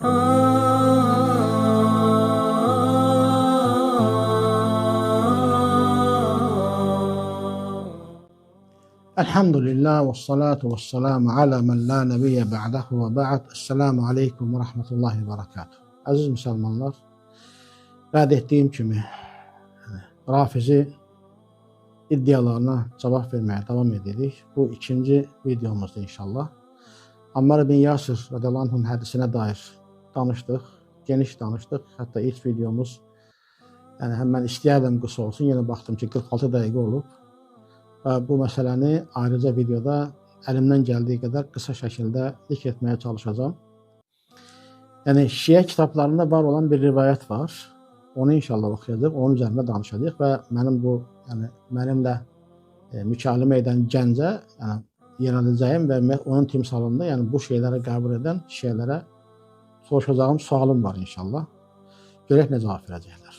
Elhamdülillah ve salatu ve selamu ala men la nebiyye ba'dahu ve ba'd. Esselamu aleyküm ve rahmetullahi ve berekatuhu. Aziz Müslümanlar, vəd etdiyim kimi Rafizi iddialarına cavab vermeye devam edirik. Bu ikinci videomuzda inşallah. Ammar ibn Yasir radiyallahu anh'ın hədisine dair danışdıq, geniş danışdıq. Hatta ilk videomuz, yani hemen istəyərdim qısa olsun, yine baxdım ki 46 dəqiqə olub. Və bu məsələni ayrıca videoda əlimdən gəldiyi qədər qısa şəkildə zikr etməyə çalışacağım. Yəni Şiə kitablarında var olan bir rivayət var. Onu inşallah oxuyacaq, onun üzərində danışacaq və mənim bu, yəni mənimlə mükalimə edən gəncə, yəni yönələcəyim və onun timsalında, yəni bu şeyləri qəbul edən Şiələrə soruşacağım sualım var inşallah. Görək nə cavab verəcəklər.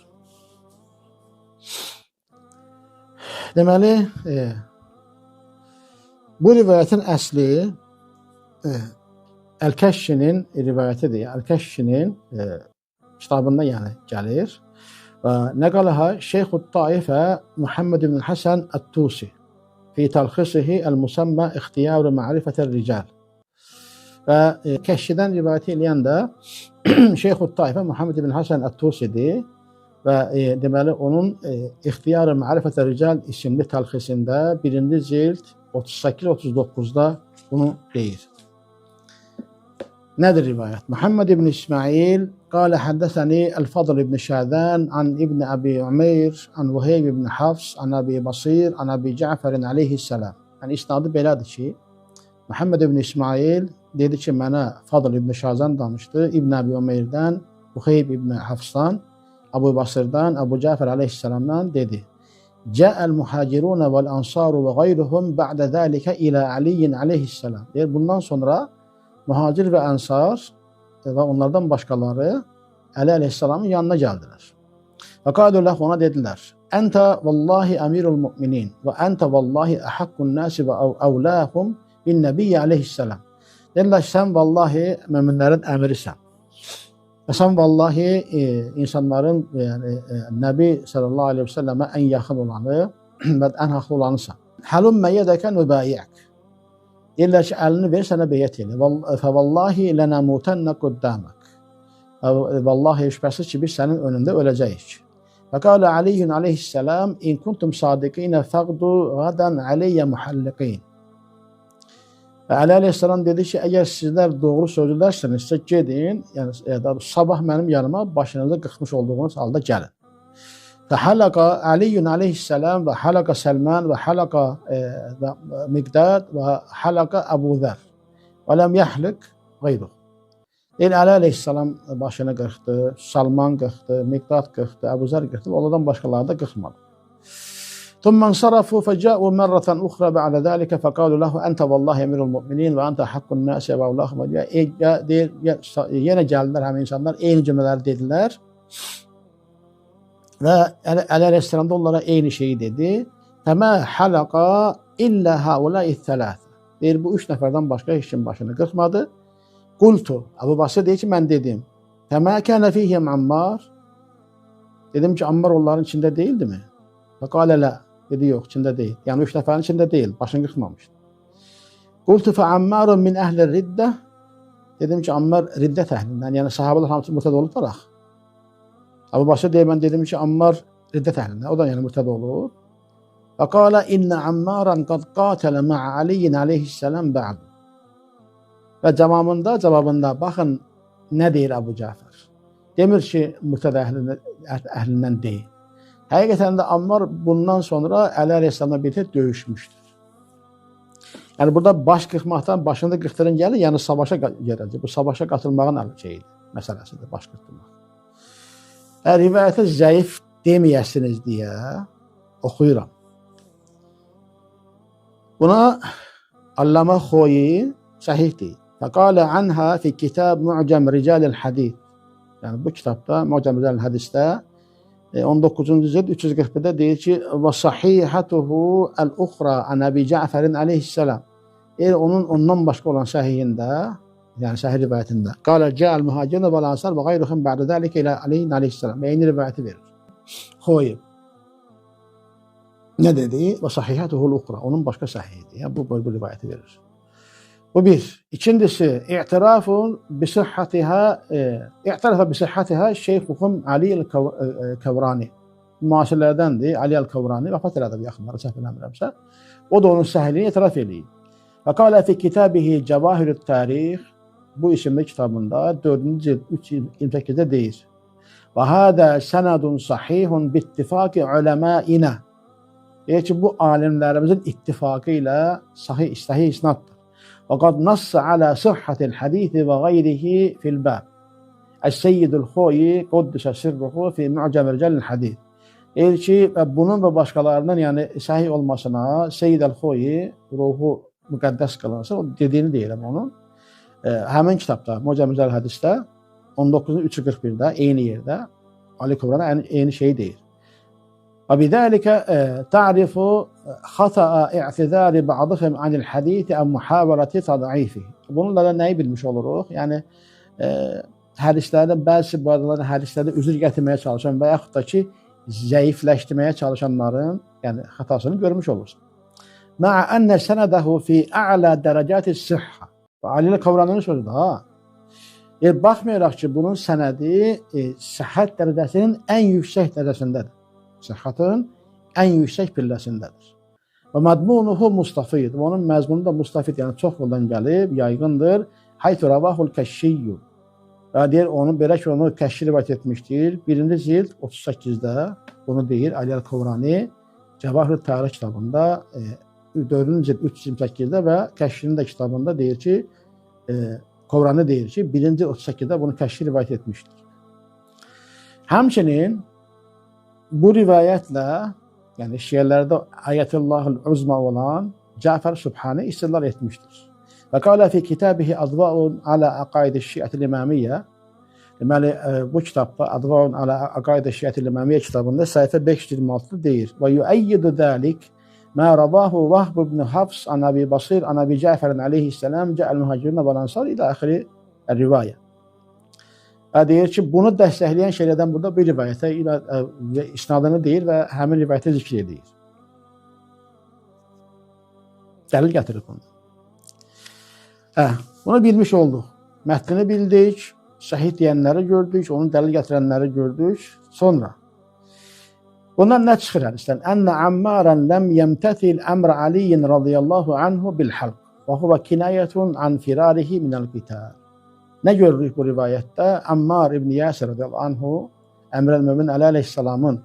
Deməli, bu rivayətin əsli Əl-Kəşşinin rivayətidir. Əl-Kəşşinin kitabında yəni gəlir. Və nəqələha Şeyxud Taifə Muhammed ibn Həsən Ət-Tusi fi talxisihi el-musamma ixtiyar ma'rifətər rical. Və Kəşşidən rivayət eləyən də Şeyxud Taifə Muhammed ibn Həsən Ət-Tusidir. Və deməli onun İxtiyar-ı Ma'rifətər Rical isimli talxisində 1-ci cild 38-39'da bunu deyir. Nədir rivayət? Muhammed ibn İsmail qalə həddəsəni El-Fadl ibn Şədən an İbn Əbi Umeyr an Vaheyb ibn Hafs an Əbi Basir an Əbi Cəfərin aleyhisselam. Yəni isnadı belədir ki, Muhammed ibn İsmail dedi ki, mənə Fadl ibn Şədən danışdı, İbn Əbi Umeyrdən, Vaheyb ibn Hafsdan, Abu Basir'dan, Abu Cafer aleyhisselamdan dedi. Ca'al muhacirun vel ansaru ve gayruhum ba'da zalika ila Ali aleyhisselam. Bundan sonra muhacir ve ansar ve onlardan başkaları Ali aleyhisselamın yanına geldiler. Ve kâdûllah ona dediler. Ente vallahi emirul mu'minin ve ente vallahi ahakkun nasi ve evlâhum bin nebiyye aleyhisselam. Dediler sen vallahi müminlerin emirisən. Və sən vallahi insanların, yəni Nəbi sallallahu aleyhi ve sellemə ən yaxın olanı və ən haqlı olanısan. Həlümmə yədəkə nübəyyək. Deyirlər ki, əlini ver, sənə beyyət elə. Fəvallahi lənəmutənnə quddamək. Vallahi şübhəsiz ki, biz sənin önündə öləcəyik. Və qalə Aliyyun aleyhisselam, in kuntum sadiqinə fəqdu qadan aleyyə muhalliqin. Və Əli aleyhisselam dedi ki, əgər sizlər doğru söyləyirsinizsə gedin, yəni sabah mənim yanıma başınızda qıxmış olduğunuz halda gəlin. Və hələqa Aliyyun aleyhisselam və hələqa Səlman və hələqa Miqdad və hələqa Əbu Zər və ləm yəhliq qeyruh. Əli aleyhisselam başını qıxdı, Salman qıxdı, Miqdad qıxdı, Əbu Zər qıxdı, onlardan başqaları da qıxmadı. ثم انصرفوا فجاءوا مرة أخرى بعد ذلك فقالوا له أنت والله أمير المؤمنين وأنت حق الناس وأولاهم. Yine geldiler hem insanlar aynı cümleler dediler ve Ali Aleyhisselam da onlara aynı şeyi dedi. فَمَا حَلَقَ إِلَّا هَؤُلَاءِ الثَّلَاثِ. Bu üç neferden başka hiç kim başını kırpmadı. Kultu. Abu Basir diyor ki ben dedim. فَمَا كَانَ فِيهِمْ عَمَّارِ. Dedim ki Ammar onların içinde değildi mi? فَقَالَ لَا. Dedi yok, içinde değil. Yani üç neferin içinde değil, başını kırpmamıştı. Kultu fe ammarun min ehli ridde. Dedim ki Ammar riddet ehlinden, yani sahabeler hamısı mürted olurlar. Abu Basir diye ben dedim ki Ammar riddet ehlinden, o da yani mürted olur. Ve kâle inne Ammaran kad qâtele ma'a Aliyin aleyhisselam ba'du. Ve cevabında bakın ne deyir Abu Cafer. Demir ki mürted ehlinden değil. Həqiqətən də Ammar bundan sonra Əli Aleyhisselamla birlikdə döyüşmüşdür. Yəni burada baş qırxmaqdan başını da qırxdıran gəlir, yəni savaşa gələcək. Bu savaşa qatılmağın şeyidir, məsələsidir, baş qırxmaq. Rivayətə zəif deməyəsiniz deyə oxuyuram. Buna Allama Xoyi səhih deyir. Fəqalə anha fi kitab Mu'cam Ricalil Hadid. Yəni bu kitabda Mu'cam Ricalil Hadisdə 19. cild 341'de deyir ki və sahihatuhu el-ukhra an Əbi Cəfərin aleyhisselam. Onun ondan başqa olan səhihində Yəni səhih rivayətində. Qala ca'al muhacirun və ansar və qeyruhum ba'da zalika ilə Ali aleyhissalam. Eyni rivayəti verir. Xoyib. Ne dedi? Ve sahihatuhul ukra. Onun başka sahihidir. Yani bu rivayeti verir. Bu bir. İkincisi, i'tirafa bisihhatiha Şeyhuhum Ali el-Kavrani. Müasirlerdendir. Ali el-Kavrani vefat elədi bu yaxınlara səhv eləmirəmsə. O da onun səhilini itiraf eləyir. Və qala fi kitabihi Cevahirut Tarih. Bu isimli kitabında 4-cü cild 328'de deyir. Və hada senadun sahihun bittifaqi ulemâina. Deyir ki, bu alimlərimizin ittifaqı ilə sahih isnaddır. Və qad nassa ala sihhatil hadisi və qeyrihi fil bab. Es-Seyyidul Xoyi Quddisa sirruhu fi Mu'cam Rijalil Hadis. Deyir ki, bunun və başqalarının yəni sahih olmasına Seyyid el-Xoyi ruhu müqəddəs qılınsın. O dediyini deyirəm onun. Həmin kitabda Mu'cam Rijalil Hadisdə 19.341'də eyni yerdə Ali Kavrani eyni şeyi deyir. وبذلك تعرف خطأ اعتذار بعضهم عن الحديث أو محاولة تضعيفه. Bununla da nəyi bilmiş oluruq? Yəni hədislərdə bəzi bazıları hədislərdə üzr gətirməyə çalışan və yaxud da ki zəifləşdirməyə çalışanların yəni xətasını görmüş olursun. Ma'a anna senadahu fi a'la dərəcəti sihha. Ali Kavraninin sözüdür ha. Baxmayaraq ki bunun sənədi səhhət dərəcəsinin ən yüksək dərəcəsindədir. Səhhətin ən yüksək pilləsindədir. Və madmunuhu mustafid. Onun məzmunu da mustafid, yəni çox yoldan gəlib, yayğındır. Haytu ravahul kəşşiyyü. Və deyir, onu belə ki, onu kəşşi rivayət etmişdir. 1-ci cild 38'də bunu deyir Ali el-Kavrani Cevahirut Tarih kitabında 4-cü cild 328'də və kəşşinin də kitabında deyir ki, Kavrani deyir ki, 1-ci 38'də bunu kəşşi rivayət etmişdir. Həmçinin bu rivayətlə, yəni şiələrdə Ayətullahul Uzma olan Cəfər Sübhani istidlal etmişdir. Və qala fi kitabihi Adva'un ala aqaid-i Şiətil İmamiyyə. Deməli, bu kitabda Adva'un ala aqaid-i Şiətil İmamiyyə kitabında səhifə 526-da deyir. Və yu'ayyidu zəlik mə ravahu Vahb ibn Hafs an Abi Basir an Abi Cəfərin aleyhisselam cə'əl mühacirun və ansar ilə axiri rivayə. Deyir ki, bunu dəstəkləyən şeylərdən burada bir rivayətə isnadını deyir və həmin rivayətə zikr edir. Dəlil gətirib bunu. Bunu bilmiş olduq. Mətnini bildik, səhih deyənləri gördük, onun dəlil gətirənləri gördük. Sonra bundan nə çıxır hədisdən? Ənə Ammaran ləm yəmtətil əmr Aliyin radiyallahu anhu bil halq və huvə kinayətun an firarihi minəl qital. Ne görürük bu rivayette? Ammar İbn Yasir radıyallahu anhu Emrel-Mümin Ali aleyhisselamın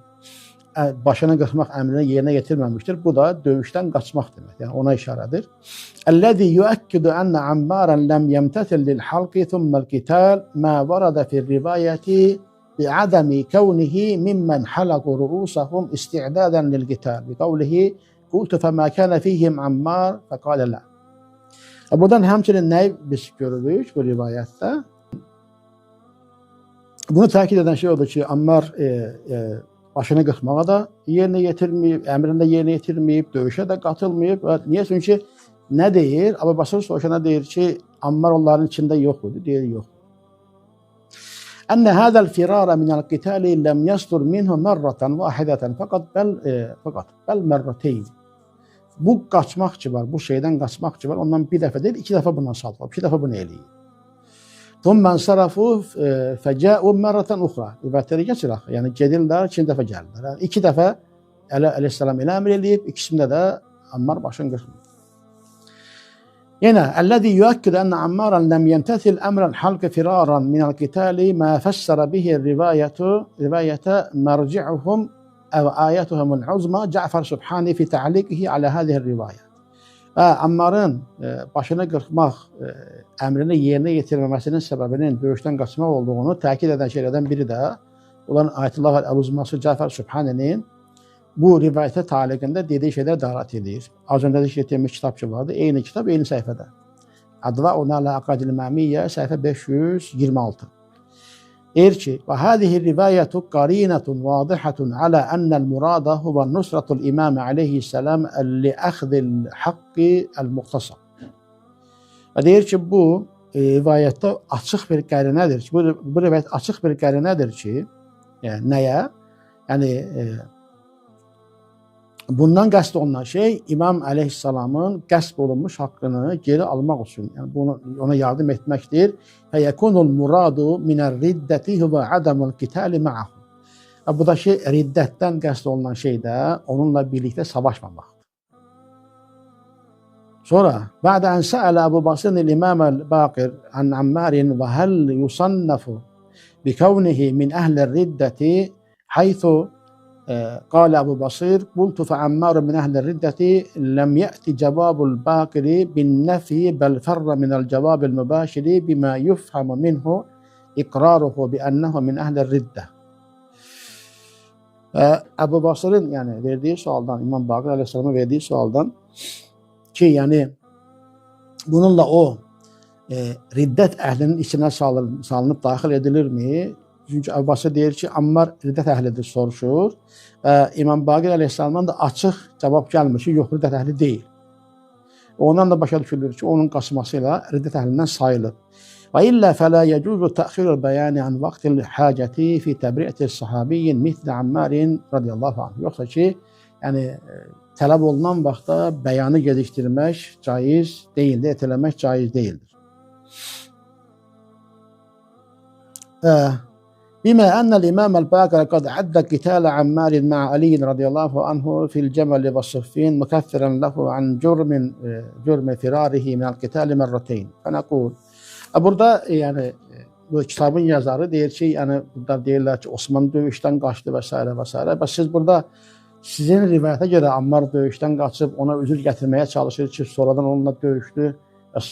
başını qırxmaq əmrini yerinə getirməmişdir. Bu da dövüşdən qaçmaq demək. Yəni ona işarədir. Ellezî yuakkidu enne Ammaran lem yemtesil lil halqi thumma'l qital ma varada fi'r rivayeti bi'adami kevnihi mimmen halaqu ru'usahum isti'dadan lil qital. Bi qawlihi qultu fema kana fihim Ammar faqala la. Buradan həmçinin nəyi biz görürük bu rivayətdə? Bunu təkid edən şey odur ki, Ammar başını qırxmağa da yerinə yetirməyib, əmrində yerinə yetirməyib, döyüşə də qatılmayıb. Niyə? Çünki nə deyir? Əbu Basir soruşana deyir ki, Ammar onların içində yox idi. Deyir, yox. Ənə hədəl firara minəl qitali ləm yasdur minhu mərratan vahidatan fəqat bəl mərrateyn. Bu qaçmaq ki var, bu şeydən qaçmaq ki var, ondan bir dəfə deyil, 2 dəfə bundan salıb, 2 dəfə bunu eləyir. Thumman sarafu fəcəu mərratan uxra. Rivayətləri keçirək, yəni gedirlər, 2 dəfə gəlirlər. Yəni 2 dəfə Aleyhisselam elə əmr eləyib, ikisində də Ammar başını qırxmır. Yenə, əlləzi yuakkidu ənə Ammaran ləm yemtəsil əmrən halqı firaran minəl qitali mə fəssərə bihi rivayətə mərci'uhum أو آياتهم العظمى Cəfər Sübhani fi ta'liqihi ala hadihi rivayət. Ammarın başını qırxmaq əmrini yerinə yetirməməsinin səbəbinin döyüşdən qaçmaq olduğunu təkid edən şeylərdən biri də olan Ayətullah el-Uzması Cəfər Sübhaninin bu rivayətə taliqində dediyi şeylər dəlalət edir. Az öncə zikr etdiyimiz kitab ki vardı, eyni kitab, eyni səhifədə. Adva'un ala aqaidil İmamiyyə səhifə 526. Deyir ki, və hədihi rivayətu qarinətun vadihatun alə ennəl murada huvə nusratul imam aleyhisselam li əxdil haqqi əl-muxtasar. Və deyir ki, bu rivayətdə açıq bir qərinədir ki, bu rivayət açıq bir qərinədir ki, yəni nəyə? Yəni bundan qəsd olunan şey İmam əleyhissalamın qəsb olunmuş haqqını geri almaq üçün, yəni bunu ona yardım etməkdir. Və yekunul muradu minər riddəti və adamul qitali ma'ahu. Bu da ki, riddətdən qəsd olunan şey də onunla birlikdə savaşmamaqdır. Sonra bə'də ən sə'ələ Əbu Basir el-İmam el-Baqir an Ammarin və həl yusannafu bi kavnihi min əhli riddəti haythu قال أبو بصير قلت فعمار من أهل الردة لم يأتي جواب الباقر بالنفي بل فر من الجواب المباشر بما يفهم منه إقراره بأنه من أهل الردة. Əbu Basir'in yani verdiği sualdan, İmam Bakır Aleyhisselam'a verdiği sualdan ki yani bununla o riddet əhlinin içine salınıp daxil edilirmi? Çünki Əbu Basir deyir ki, Ammar riddət əhlidir soruşur. İmam Bakır Aleyhisselam'dan da açıq cavab gəlmir ki, yox, riddət əhli deyil. Ondan da başa düşülür ki, onun qaçmasıyla riddət əhlindən sayılır. Və illə fələ yəcuzu təxirul bəyani an vaxtil hacəti fi təbriyyəti sahabiyyin mitlə Ammarin radiyallahu anh. Yoxsa ki, yəni tələb olunan vaxtda bəyanı gecikdirmək caiz deyildir, etələmək caiz deyildir. بما أن الإمام الباقر قد عد قتال عمار مع علي رضي الله عنه في الجمل والصفين مكفرا له عن جرم فراره من القتال مرتين. فنقول burada yani bu kitabın yazarı deyir ki, yani burada deyirlər ki, Osman döyüşdən qaçdı və s. və s. Və siz burada sizin rivayətə görə Ammar döyüşdən qaçıb ona üzr gətirməyə çalışır ki, sonradan onunla döyüşdü.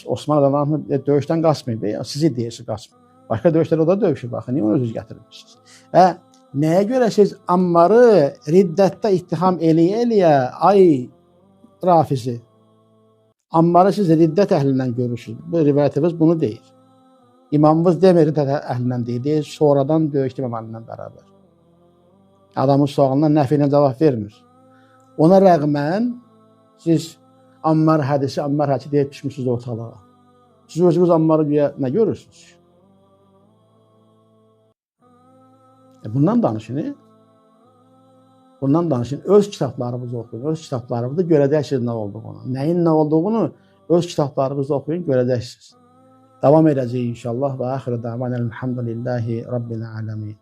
Osman adamı döyüşdən qaçmayıb, sizi deyirsiniz qaçmayıb. Başqa döyüşlərdə o da döyüşür, baxın, niyə onu üzr gətirmişsiniz? Və nəyə görə siz Ammarı riddətdə ittiham eləyə-eləyə, ay Rafizi, Ammarı siz riddət əhlindən görürsünüz. Bu rivayətimiz bunu deyir. İmamımız demir riddət əhlindən deyir, sonradan döyüşdü İmamla bərabər. Adamın sualına nəfi ilə cavab vermir. Ona rəğmən siz Ammar hədisi deyib düşmüşsünüz ortalığa. Siz özünüz Ammarı nə görürsünüz? Bundan danışın. Bundan danışın. Öz kitablarımızı oxuyun. Öz kitablarımızda görəcəksiniz nə olduğunu. Nəyin nə olduğunu öz kitablarımızda oxuyun, görəcəksiniz. Davam edəcəyik inşallah. Və axirə davanə elhamdülillahi rabbil ələmin.